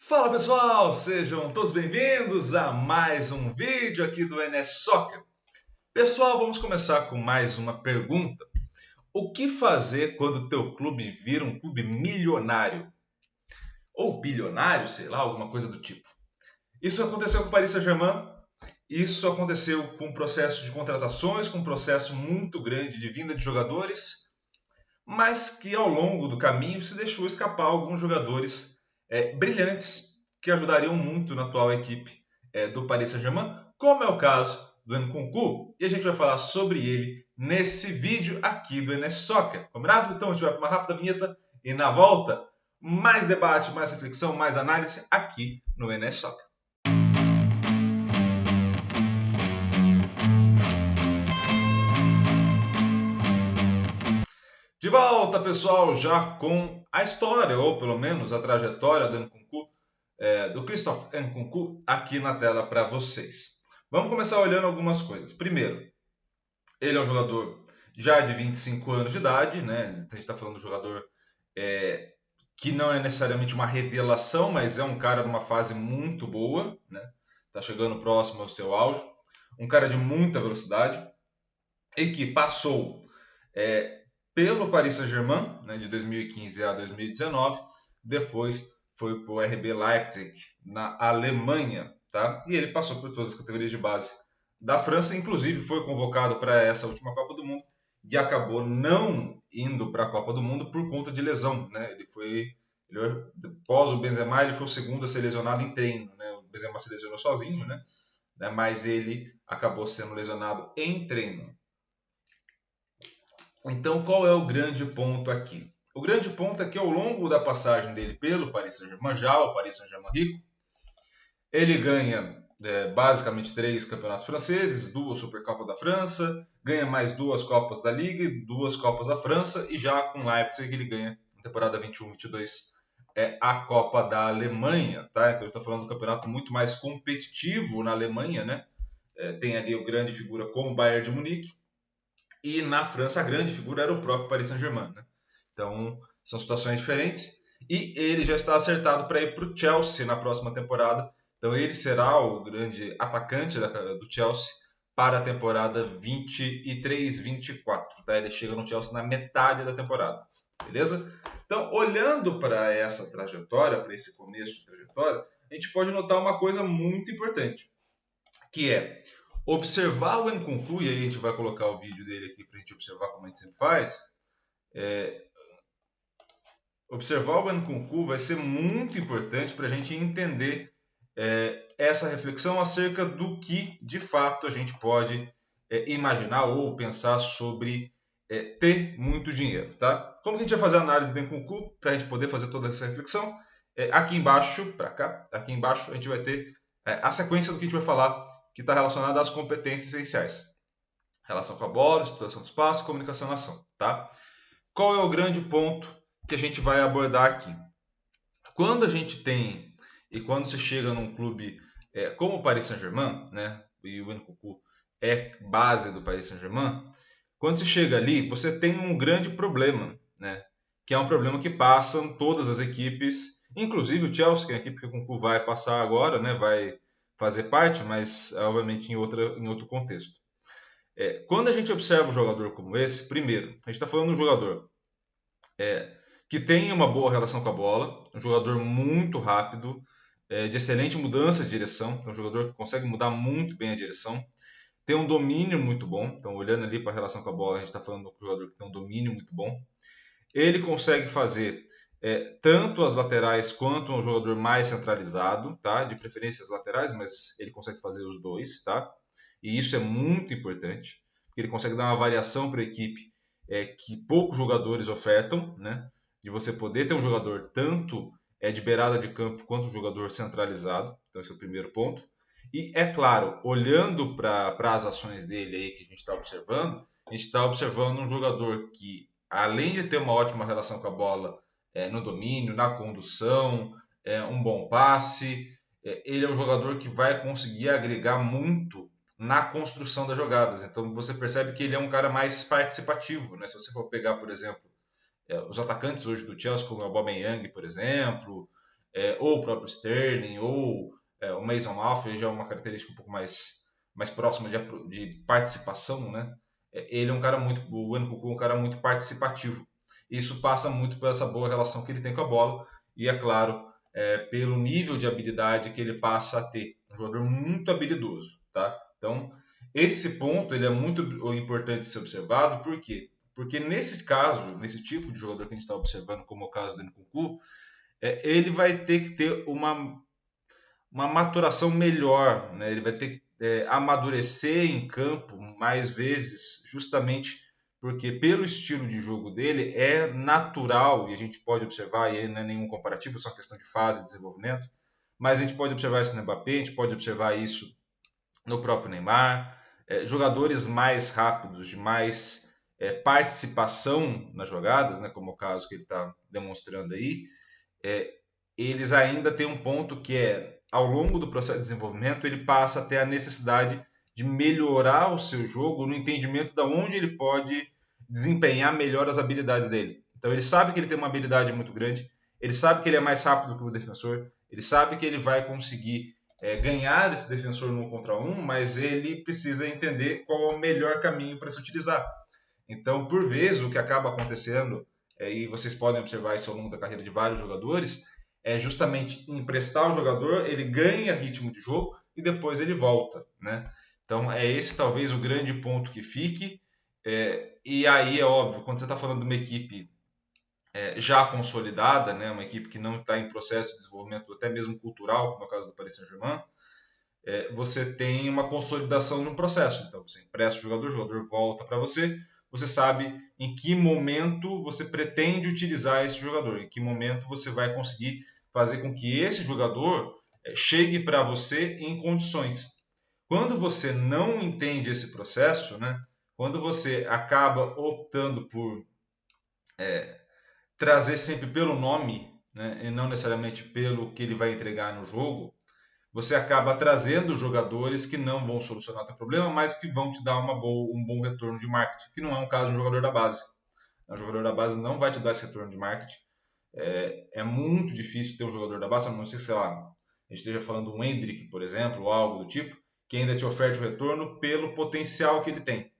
Fala pessoal, sejam todos bem-vindos a mais um vídeo aqui do NS Soccer. Pessoal, vamos começar com mais uma pergunta. O que fazer quando o teu clube vira um clube milionário? Ou bilionário, sei lá, alguma coisa do tipo. Isso aconteceu com o Paris Saint-Germain, isso aconteceu com o processo de contratações, com um processo muito grande de vinda de jogadores, mas que ao longo do caminho se deixou escapar alguns jogadores brilhantes que ajudariam muito na atual equipe do Paris Saint-Germain, como é o caso do Nkunku, e a gente vai falar sobre ele nesse vídeo aqui do NS Soccer. Combinado? Então a gente vai para uma rápida vinheta e na volta, mais debate, mais reflexão, mais análise aqui no NS Soccer. De volta, pessoal, já com a história, ou pelo menos a trajetória do Nkunku, do Christophe Nkunku, aqui na tela para vocês. Vamos começar olhando algumas coisas. Primeiro, ele é um jogador já de 25 anos de idade, né? A gente está falando de um jogador que não é necessariamente uma revelação, mas é um cara numa fase muito boa, né? Está chegando próximo ao seu auge. Um cara de muita velocidade e que passou pelo Paris Saint-Germain, né, de 2015 a 2019, depois foi para o RB Leipzig, na Alemanha, tá? E ele passou por todas as categorias de base da França, inclusive foi convocado para essa última Copa do Mundo e acabou não indo para a Copa do Mundo por conta de lesão, né? Após o Benzema, ele foi o segundo a ser lesionado em treino, né? O Benzema se lesionou sozinho, né? Mas ele acabou sendo lesionado em treino. Então, qual é o grande ponto aqui? O grande ponto é que ao longo da passagem dele pelo Paris Saint-Germain, já o Paris Saint-Germain rico, ele ganha basicamente 3 campeonatos franceses, 2 Supercopas da França, ganha mais 2 Copas da Liga e 2 Copas da França, e já com Leipzig ele ganha na temporada 21-22 a Copa da Alemanha, tá? Então, está falando de um campeonato muito mais competitivo na Alemanha, né? Tem ali o grande figura como o Bayern de Munique, e na França a grande figura era o próprio Paris Saint-Germain, né? Então são situações diferentes e ele já está acertado para ir para o Chelsea na próxima temporada. Então ele será o grande atacante do Chelsea para a temporada 23-24. Tá? Ele chega no Chelsea na metade da temporada, beleza? Então olhando para essa trajetória, para esse começo de trajetória, a gente pode notar uma coisa muito importante, que é observar o Nkunku, e aí a gente vai colocar o vídeo dele aqui para a gente observar como a gente sempre faz. Observar o Nkunku vai ser muito importante para a gente entender essa reflexão acerca do que de fato a gente pode imaginar ou pensar sobre ter muito dinheiro. Tá? Como que a gente vai fazer a análise do Nkunku para a gente poder fazer toda essa reflexão? Aqui embaixo, para cá, aqui embaixo a gente vai ter a sequência do que a gente vai falar, que está relacionada às competências essenciais. Relação com a bola, exploração do espaço, comunicação na ação. Tá? Qual é o grande ponto que a gente vai abordar aqui? Quando a gente tem, e quando você chega num clube como o Paris Saint-Germain, né, e o Nkunku é base do Paris Saint-Germain, quando você chega ali, você tem um grande problema, né, que é um problema que passam todas as equipes, inclusive o Chelsea, que é a equipe que o Nkunku vai passar agora, né, vai fazer parte, mas obviamente em outro contexto. Quando a gente observa um jogador como esse, primeiro, a gente está falando de um jogador que tem uma boa relação com a bola, um jogador muito rápido, de excelente mudança de direção, então um jogador que consegue mudar muito bem a direção, tem um domínio muito bom, então olhando ali para a relação com a bola, a gente está falando de um jogador que tem um domínio muito bom, ele consegue fazer tanto as laterais quanto um jogador mais centralizado, tá? De preferência as laterais, mas ele consegue fazer os dois, tá? E isso é muito importante, porque ele consegue dar uma variação para a equipe que poucos jogadores ofertam, né? De você poder ter um jogador tanto de beirada de campo quanto um jogador centralizado. Então esse é o primeiro ponto. E é claro, olhando para as ações dele aí que a gente está observando um jogador que, além de ter uma ótima relação com a bola no domínio, na condução, um bom passe, ele é um jogador que vai conseguir agregar muito na construção das jogadas. Então você percebe que ele é um cara mais participativo, né? Se você for pegar, por exemplo, os atacantes hoje do Chelsea, como é o Aubameyang, por exemplo, ou o próprio Sterling, ou o Mason Mount, já é uma característica um pouco mais próxima de participação, né? Ele é um cara muito, o Nkunku é um cara muito participativo. Isso passa muito por essa boa relação que ele tem com a bola e, é claro, pelo nível de habilidade que ele passa a ter. Um jogador muito habilidoso, tá? Então, esse ponto ele é muito importante de ser observado, por quê? Porque nesse caso, nesse tipo de jogador que a gente está observando, como é o caso do Nkunku, ele vai ter que ter uma maturação melhor, né? Ele vai ter que amadurecer em campo mais vezes, justamente porque pelo estilo de jogo dele é natural, e a gente pode observar, e aí não é nenhum comparativo, é só uma questão de fase de desenvolvimento, mas a gente pode observar isso no Mbappé, a gente pode observar isso no próprio Neymar, jogadores mais rápidos, de mais participação nas jogadas, né, como o caso que ele está demonstrando aí, é, eles ainda têm um ponto que é, ao longo do processo de desenvolvimento, ele passa a ter a necessidade de melhorar o seu jogo no entendimento de onde ele pode desempenhar melhor as habilidades dele. Então ele sabe que ele tem uma habilidade muito grande, ele sabe que ele é mais rápido que o defensor, ele sabe que ele vai conseguir ganhar esse defensor no 1 contra 1, mas ele precisa entender qual é o melhor caminho para se utilizar. Então, por vezes, o que acaba acontecendo, e vocês podem observar isso ao longo da carreira de vários jogadores, é justamente emprestar o jogador, ele ganha ritmo de jogo e depois ele volta, né? Então, é esse talvez o grande ponto que fique. E aí é óbvio, quando você está falando de uma equipe já consolidada, né, uma equipe que não está em processo de desenvolvimento até mesmo cultural, como é o caso do Paris Saint-Germain, você tem uma consolidação no processo. Então, você empresta o jogador volta para você, você sabe em que momento você pretende utilizar esse jogador, em que momento você vai conseguir fazer com que esse jogador chegue para você em condições. Quando você não entende esse processo, né, quando você acaba optando por trazer sempre pelo nome, né, e não necessariamente pelo que ele vai entregar no jogo, você acaba trazendo jogadores que não vão solucionar o teu problema, mas que vão te dar um bom retorno de marketing, que não é um caso de um jogador da base. O jogador da base não vai te dar esse retorno de marketing. É muito difícil ter um jogador da base, a não ser que, sei lá, a gente esteja falando um Endrick, por exemplo, ou algo do tipo, que ainda te oferte o retorno pelo potencial que ele tem.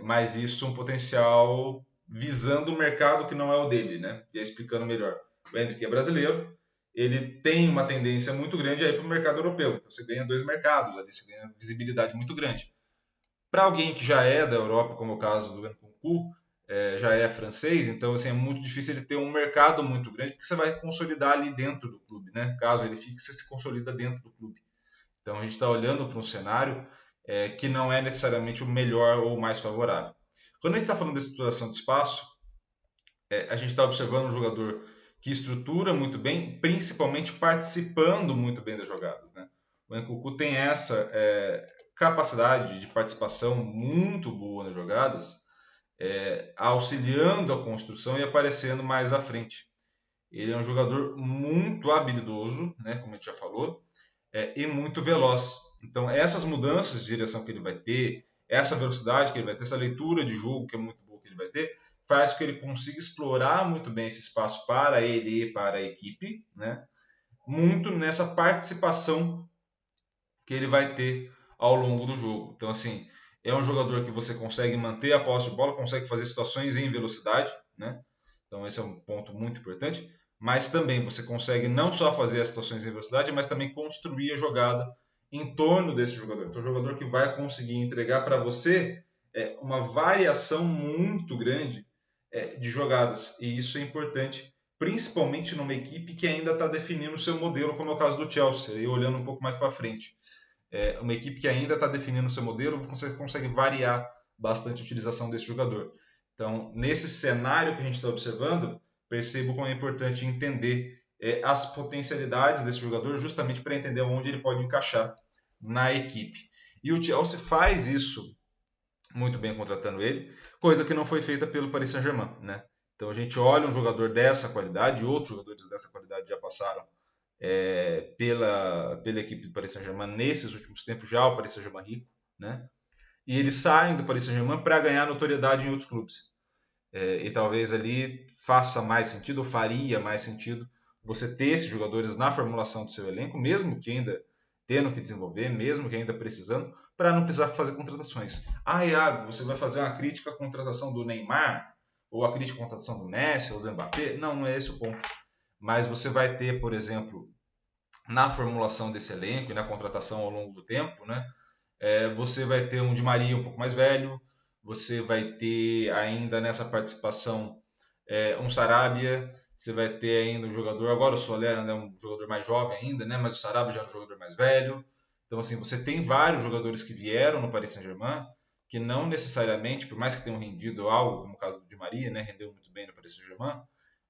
Mas isso é um potencial visando o mercado que não é o dele, né? E explicando melhor. O Endrick é brasileiro, ele tem uma tendência muito grande aí para o mercado europeu. Então você ganha dois mercados ali, você ganha visibilidade muito grande. Para alguém que já é da Europa, como é o caso do Nkunku, já é francês, então assim, é muito difícil ele ter um mercado muito grande, porque você vai consolidar ali dentro do clube, né? Caso ele fique, você se consolida dentro do clube. Então a gente está olhando para um cenário que não é necessariamente o melhor ou o mais favorável. Quando a gente está falando de estruturação de espaço, a gente está observando um jogador que estrutura muito bem, principalmente participando muito bem das jogadas, né? O Nkunku tem essa capacidade de participação muito boa nas jogadas, auxiliando a construção e aparecendo mais à frente. Ele é um jogador muito habilidoso, né, como a gente já falou, e muito veloz. Então, essas mudanças de direção que ele vai ter, essa velocidade que ele vai ter, essa leitura de jogo que é muito boa que ele vai ter, faz com que ele consiga explorar muito bem esse espaço para ele e para a equipe, né? Muito nessa participação que ele vai ter ao longo do jogo. Então, assim, é um jogador que você consegue manter a posse de bola, consegue fazer situações em velocidade, né? Então, esse é um ponto muito importante. Mas também você consegue não só fazer as situações em velocidade, mas também construir a jogada em torno desse jogador. Então, o jogador que vai conseguir entregar para você uma variação muito grande de jogadas. E isso é importante, principalmente numa equipe que ainda está definindo o seu modelo, como é o caso do Chelsea, e olhando um pouco mais para frente. Uma equipe que ainda está definindo o seu modelo, você consegue variar bastante a utilização desse jogador. Então, nesse cenário que a gente está observando, percebo como é importante entender as potencialidades desse jogador, justamente para entender onde ele pode encaixar na equipe. E o Chelsea faz isso muito bem contratando ele, coisa que não foi feita pelo Paris Saint-Germain, né? Então a gente olha um jogador dessa qualidade, outros jogadores dessa qualidade já passaram pela equipe do Paris Saint-Germain nesses últimos tempos, já o Paris Saint-Germain rico, né? E eles saem do Paris Saint-Germain para ganhar notoriedade em outros clubes. E talvez ali faça mais sentido, ou faria mais sentido, você ter esses jogadores na formulação do seu elenco, mesmo que ainda tendo que desenvolver, mesmo que ainda precisando, para não precisar fazer contratações. Ah, Iago, você vai fazer uma crítica à contratação do Neymar, ou a crítica à contratação do Messi, ou do Mbappé? Não, não é esse o ponto. Mas você vai ter, por exemplo, na formulação desse elenco e na contratação ao longo do tempo, né? Você vai ter um Di Maria um pouco mais velho, você vai ter ainda nessa participação um Sarabia, você vai ter ainda um jogador, agora o Soler é um jogador mais jovem ainda, né? Mas o Sarabia já é um jogador mais velho. Então, assim, você tem vários jogadores que vieram no Paris Saint-Germain, que não necessariamente, por mais que tenham rendido algo, como o caso do Di Maria, né? Rendeu muito bem no Paris Saint-Germain,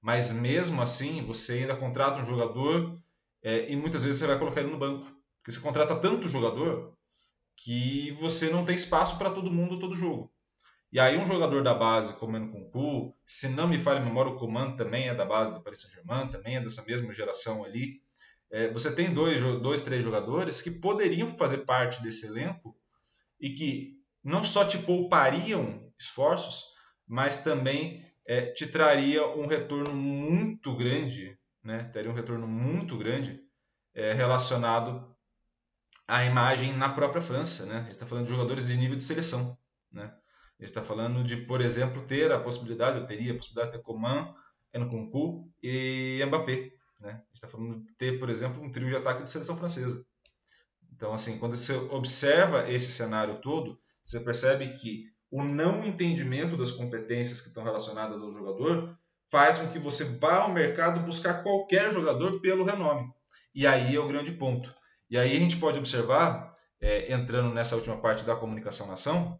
mas mesmo assim, você ainda contrata um jogador e muitas vezes você vai colocar ele no banco. Porque você contrata tanto jogador que você não tem espaço para todo mundo todo jogo. E aí um jogador da base como o Nkunku, se não me falha a memória, o Coman também é da base do Paris Saint-Germain, também é dessa mesma geração ali. Você tem dois, três jogadores que poderiam fazer parte desse elenco e que não só te poupariam esforços, mas também te traria um retorno muito grande, né? Teria um retorno muito grande relacionado à imagem na própria França, né? A gente está falando de jogadores de nível de seleção, né? A gente está falando de, por exemplo, ter a possibilidade, eu teria a possibilidade de ter Coman, Nkunku e Mbappé, né? A gente está falando de ter, por exemplo, um trio de ataque de seleção francesa. Então, assim, quando você observa esse cenário todo, você percebe que o não entendimento das competências que estão relacionadas ao jogador faz com que você vá ao mercado buscar qualquer jogador pelo renome. E aí é o grande ponto. E aí a gente pode observar, entrando nessa última parte da comunicação na ação,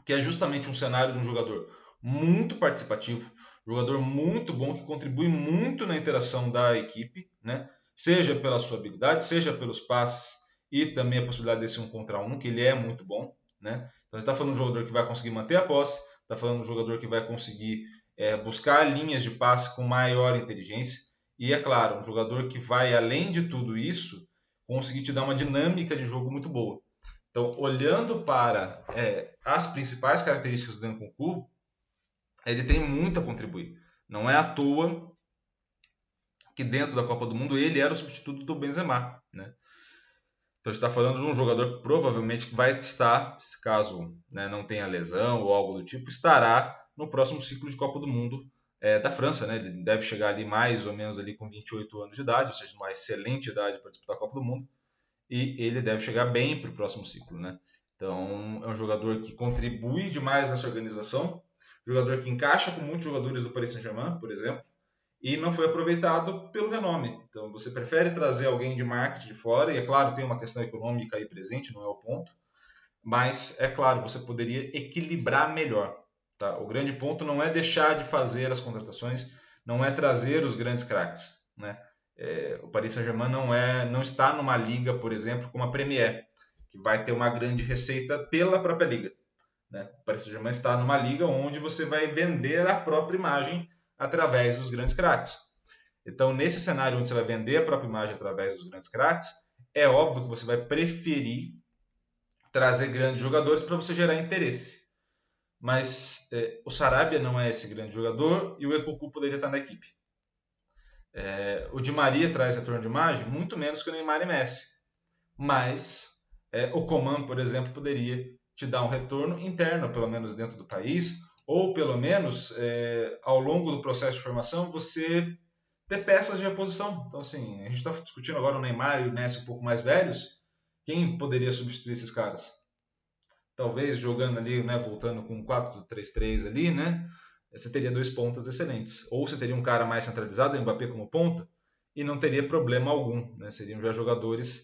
que é justamente um cenário de um jogador muito participativo, jogador muito bom, que contribui muito na interação da equipe, né? Seja pela sua habilidade, seja pelos passes e também a possibilidade desse 1 contra 1, que ele é muito bom, né? Então, está falando de um jogador que vai conseguir manter a posse, está falando de um jogador que vai conseguir buscar linhas de passe com maior inteligência e, é claro, um jogador que vai, além de tudo isso, conseguir te dar uma dinâmica de jogo muito boa. Então, olhando para as principais características do Nkunku, ele tem muito a contribuir. Não é à toa que dentro da Copa do Mundo ele era o substituto do Benzema, né? Então, a gente está falando de um jogador que provavelmente vai estar, se caso não tenha lesão ou algo do tipo, estará no próximo ciclo de Copa do Mundo da França, né? Ele deve chegar ali mais ou menos ali com 28 anos de idade, ou seja, uma excelente idade para disputar a Copa do Mundo. E ele deve chegar bem para o próximo ciclo, né? Então, é um jogador que contribui demais nessa organização, jogador que encaixa com muitos jogadores do Paris Saint-Germain, por exemplo, e não foi aproveitado pelo renome. Então, você prefere trazer alguém de marketing de fora, e é claro, tem uma questão econômica aí presente, não é o ponto, mas é claro, você poderia equilibrar melhor. Tá? O grande ponto não é deixar de fazer as contratações, não é trazer os grandes craques, né? O Paris Saint-Germain não está numa liga, por exemplo, como a Premier, que vai ter uma grande receita pela própria liga, né? O Paris Saint-Germain está numa liga onde você vai vender a própria imagem através dos grandes craques. Então, nesse cenário onde você vai vender a própria imagem através dos grandes craques, é óbvio que você vai preferir trazer grandes jogadores para você gerar interesse. Mas o Sarabia não é esse grande jogador e o Nkunku poderia estar na equipe. O Di Maria traz retorno de imagem muito menos que o Neymar e Messi. Mas o Coman, por exemplo, poderia te dar um retorno interno, pelo menos dentro do país, ou pelo menos ao longo do processo de formação você ter peças de reposição. Então, assim, a gente está discutindo agora o Neymar e o Messi um pouco mais velhos. Quem poderia substituir esses caras? Talvez jogando ali, né, voltando com 4-3-3 ali, né? Você teria dois pontas excelentes. Ou você teria um cara mais centralizado, o Mbappé como ponta, e não teria problema algum, né? Seriam já jogadores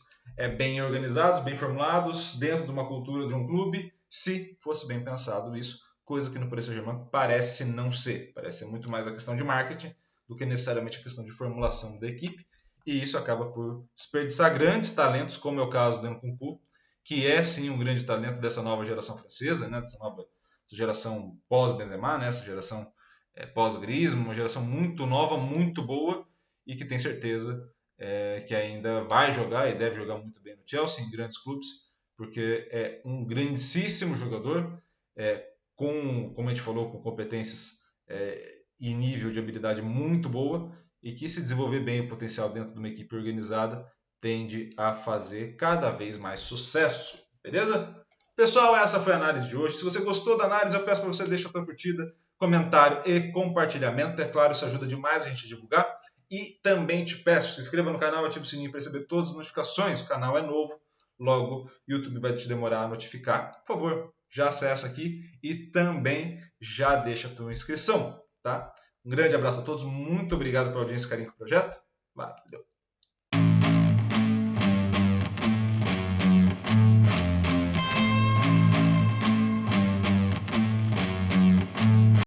bem organizados, bem formulados, dentro de uma cultura de um clube, se fosse bem pensado isso, coisa que no Paris Saint-Germain parece não ser. Parece ser muito mais a questão de marketing do que necessariamente a questão de formulação da equipe, e isso acaba por desperdiçar grandes talentos, como é o caso do Nkunku, que é sim um grande talento dessa nova geração francesa, né? Dessa geração pós-Benzema, né? Essa geração pós-Griezmann, uma geração muito nova, muito boa, e que tem certeza que ainda vai jogar e deve jogar muito bem no Chelsea, em grandes clubes, porque é um grandíssimo jogador, como a gente falou, com competências e nível de habilidade muito boa, e que se desenvolver bem o potencial dentro de uma equipe organizada tende a fazer cada vez mais sucesso, beleza? Pessoal, essa foi a análise de hoje. Se você gostou da análise, eu peço para você deixar a sua curtida, comentário e compartilhamento. É claro, isso ajuda demais a gente a divulgar. E também te peço, se inscreva no canal, ative o sininho para receber todas as notificações. O canal é novo, logo o YouTube vai te demorar a notificar. Por favor, já acessa aqui e também já deixa a tua inscrição, tá? Um grande abraço a todos, muito obrigado pela audiência e carinho com o projeto. Valeu!